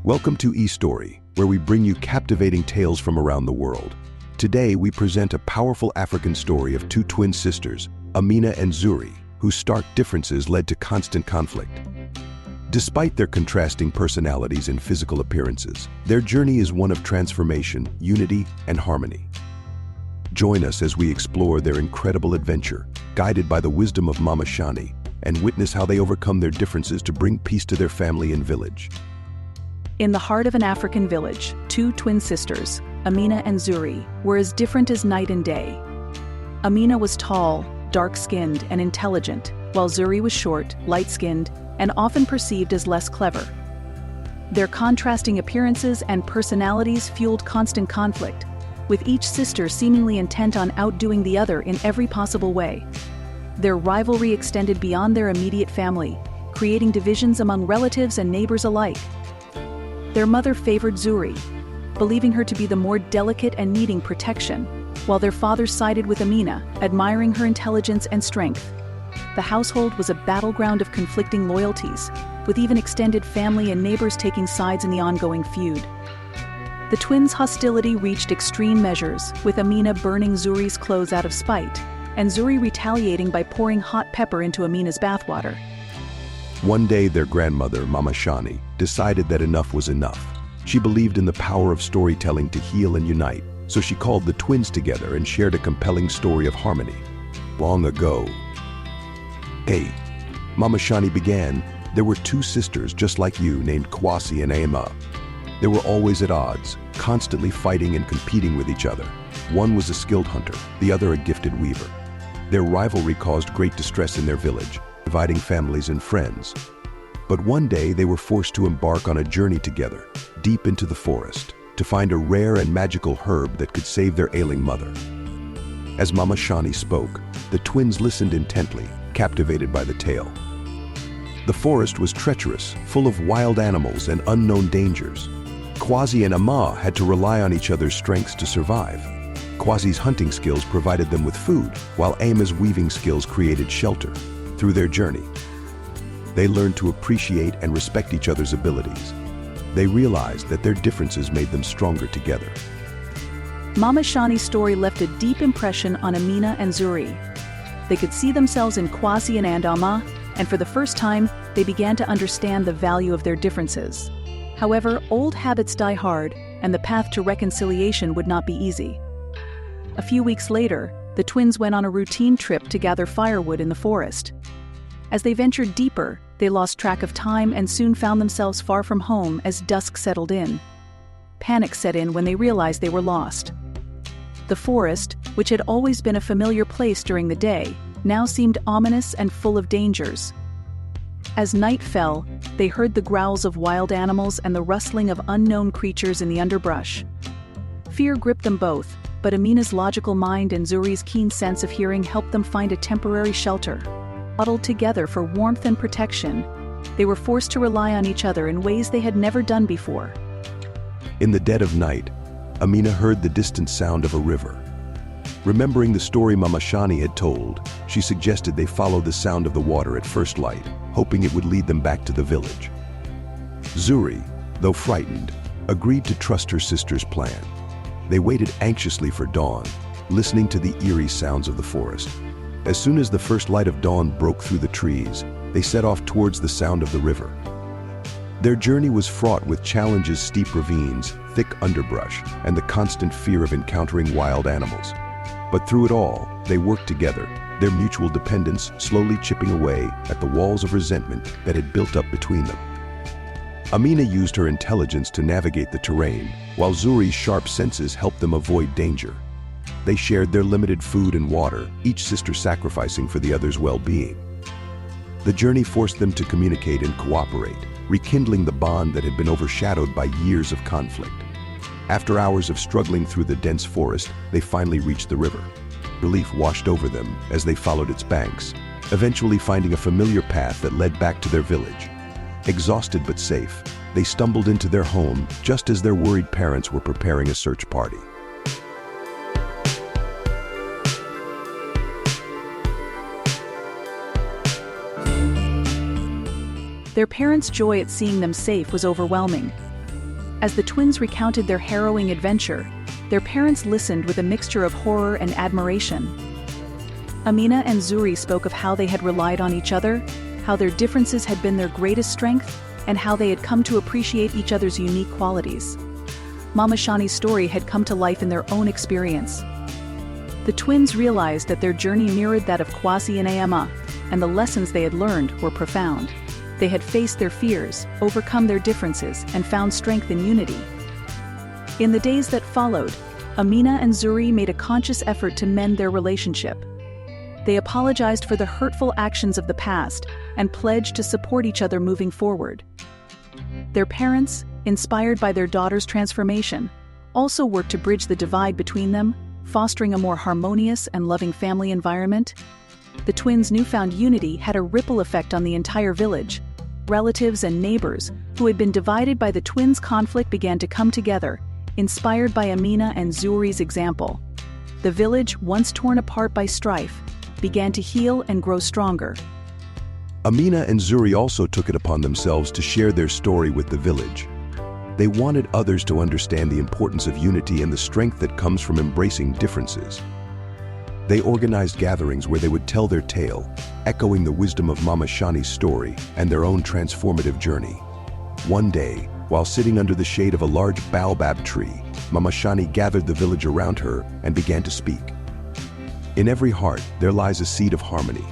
Welcome to EStory, where we bring you captivating tales from around the world. Today, we present a powerful African story of two twin sisters, Amina and Zuri, whose stark differences led to constant conflict. Despite their contrasting personalities and physical appearances, their journey is one of transformation, unity, and harmony. Join us as we explore their incredible adventure, guided by the wisdom of Mama Shani, and witness how they overcome their differences to bring peace to their family and village. In the heart of an African village, two twin sisters, Amina and Zuri, were as different as night and day. Amina was tall, dark-skinned, and intelligent, while Zuri was short, light-skinned, and often perceived as less clever. Their contrasting appearances and personalities fueled constant conflict, with each sister seemingly intent on outdoing the other in every possible way. Their rivalry extended beyond their immediate family, creating divisions among relatives and neighbors alike. Their mother favored Zuri, believing her to be the more delicate and needing protection, while their father sided with Amina, admiring her intelligence and strength. The household was a battleground of conflicting loyalties, with even extended family and neighbors taking sides in the ongoing feud. The twins' hostility reached extreme measures, with Amina burning Zuri's clothes out of spite, and Zuri retaliating by pouring hot pepper into Amina's bathwater. One day, their grandmother, Mama Shani, decided that enough was enough. She believed in the power of storytelling to heal and unite, so she called the twins together and shared a compelling story of harmony. Long ago, Mama Shani began, there were two sisters just like you named Kwasi and Ama. They were always at odds, constantly fighting and competing with each other. One was a skilled hunter, the other a gifted weaver. Their rivalry caused great distress in their village, dividing families and friends. But one day they were forced to embark on a journey together, deep into the forest, to find a rare and magical herb that could save their ailing mother. As Mama Shani spoke, the twins listened intently, captivated by the tale. The forest was treacherous, full of wild animals and unknown dangers. Kwasi and Ama had to rely on each other's strengths to survive. Kwasi's hunting skills provided them with food, while Ama's weaving skills created shelter. Through their journey, they learned to appreciate and respect each other's abilities. They realized that their differences made them stronger together. Mama Shani's story left a deep impression on Amina and Zuri. They could see themselves in Kwasi and Ama, and for the first time, they began to understand the value of their differences. However, old habits die hard, and the path to reconciliation would not be easy. A few weeks later, the twins went on a routine trip to gather firewood in the forest. As they ventured deeper, they lost track of time and soon found themselves far from home as dusk settled in. Panic set in when they realized they were lost. The forest, which had always been a familiar place during the day, now seemed ominous and full of dangers. As night fell, they heard the growls of wild animals and the rustling of unknown creatures in the underbrush. Fear gripped them both, but Amina's logical mind and Zuri's keen sense of hearing helped them find a temporary shelter. Huddled together for warmth and protection, they were forced to rely on each other in ways they had never done before. In the dead of night, Amina heard the distant sound of a river. Remembering the story Mama Shani had told, she suggested they follow the sound of the water at first light, hoping it would lead them back to the village. Zuri, though frightened, agreed to trust her sister's plan. They waited anxiously for dawn, listening to the eerie sounds of the forest. As soon as the first light of dawn broke through the trees, they set off towards the sound of the river. Their journey was fraught with challenges: steep ravines, thick underbrush, and the constant fear of encountering wild animals. But through it all, they worked together, their mutual dependence slowly chipping away at the walls of resentment that had built up between them. Amina used her intelligence to navigate the terrain, while Zuri's sharp senses helped them avoid danger. They shared their limited food and water, each sister sacrificing for the other's well-being. The journey forced them to communicate and cooperate, rekindling the bond that had been overshadowed by years of conflict. After hours of struggling through the dense forest, they finally reached the river. Relief washed over them as they followed its banks, eventually finding a familiar path that led back to their village. Exhausted but safe, they stumbled into their home just as their worried parents were preparing a search party. Their parents' joy at seeing them safe was overwhelming. As the twins recounted their harrowing adventure, their parents listened with a mixture of horror and admiration. Amina and Zuri spoke of how they had relied on each other, how their differences had been their greatest strength, and how they had come to appreciate each other's unique qualities. Mama Shani's story had come to life in their own experience. The twins realized that their journey mirrored that of Kwasi and Ayama, and the lessons they had learned were profound. They had faced their fears, overcome their differences, and found strength in unity. In the days that followed, Amina and Zuri made a conscious effort to mend their relationship. They apologized for the hurtful actions of the past and pledged to support each other moving forward. Their parents, inspired by their daughter's transformation, also worked to bridge the divide between them, fostering a more harmonious and loving family environment. The twins' newfound unity had a ripple effect on the entire village. Relatives and neighbors, who had been divided by the twins' conflict, began to come together, inspired by Amina and Zuri's example. The village, once torn apart by strife, began to heal and grow stronger. Amina and Zuri also took it upon themselves to share their story with the village. They wanted others to understand the importance of unity and the strength that comes from embracing differences. They organized gatherings where they would tell their tale, echoing the wisdom of Mama Shani's story and their own transformative journey. One day, while sitting under the shade of a large baobab tree, Mama Shani gathered the village around her and began to speak. In every heart, there lies a seed of harmony.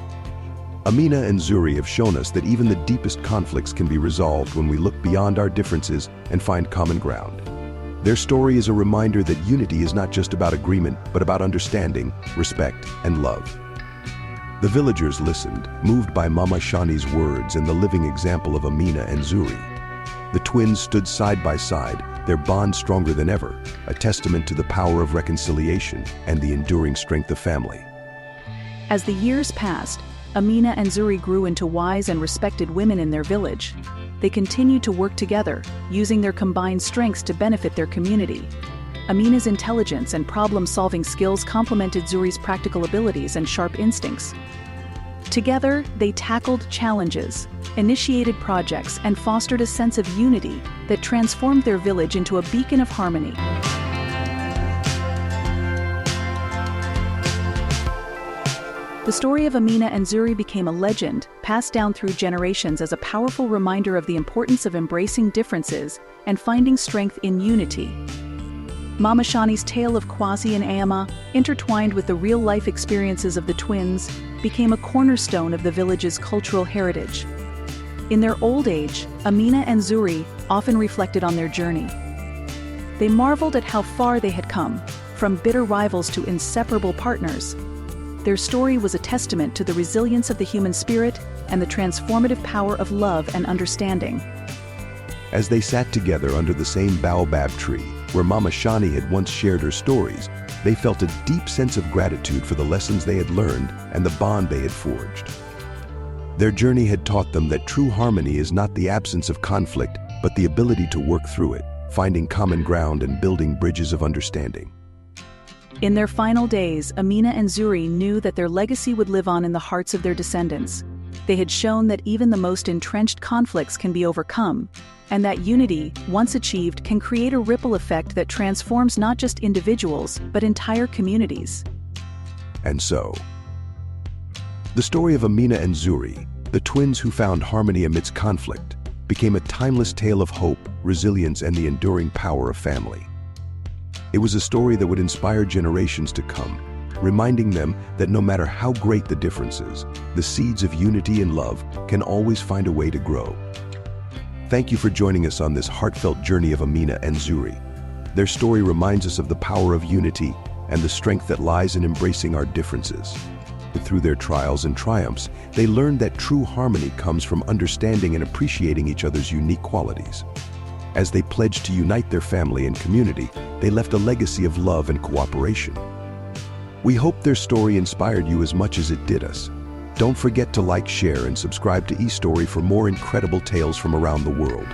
Amina and Zuri have shown us that even the deepest conflicts can be resolved when we look beyond our differences and find common ground. Their story is a reminder that unity is not just about agreement, but about understanding, respect, and love. The villagers listened, moved by Mama Shani's words and the living example of Amina and Zuri. The twins stood side by side, their bond stronger than ever, a testament to the power of reconciliation and the enduring strength of family. As the years passed, Amina and Zuri grew into wise and respected women in their village. They continued to work together, using their combined strengths to benefit their community. Amina's intelligence and problem-solving skills complemented Zuri's practical abilities and sharp instincts. Together, they tackled challenges, initiated projects, and fostered a sense of unity that transformed their village into a beacon of harmony. The story of Amina and Zuri became a legend, passed down through generations as a powerful reminder of the importance of embracing differences and finding strength in unity. Mama Shani's tale of Kwasi and Ayama, intertwined with the real-life experiences of the twins, became a cornerstone of the village's cultural heritage. In their old age, Amina and Zuri often reflected on their journey. They marveled at how far they had come, from bitter rivals to inseparable partners. Their story was a testament to the resilience of the human spirit and the transformative power of love and understanding. As they sat together under the same baobab tree, where Mama Shani had once shared her stories, they felt a deep sense of gratitude for the lessons they had learned and the bond they had forged. Their journey had taught them that true harmony is not the absence of conflict, but the ability to work through it, finding common ground and building bridges of understanding. In their final days, Amina and Zuri knew that their legacy would live on in the hearts of their descendants. They had shown that even the most entrenched conflicts can be overcome, and that unity, once achieved, can create a ripple effect that transforms not just individuals, but entire communities. And so, the story of Amina and Zuri, the twins who found harmony amidst conflict, became a timeless tale of hope, resilience, and the enduring power of family. It was a story that would inspire generations to come, reminding them that no matter how great the differences, the seeds of unity and love can always find a way to grow. Thank you for joining us on this heartfelt journey of Amina and Zuri. Their story reminds us of the power of unity and the strength that lies in embracing our differences. Through their trials and triumphs, they learned that true harmony comes from understanding and appreciating each other's unique qualities. As they pledged to unite their family and community, they left a legacy of love and cooperation. We hope their story inspired you as much as it did us. Don't forget to like, share, and subscribe to EStory for more incredible tales from around the world.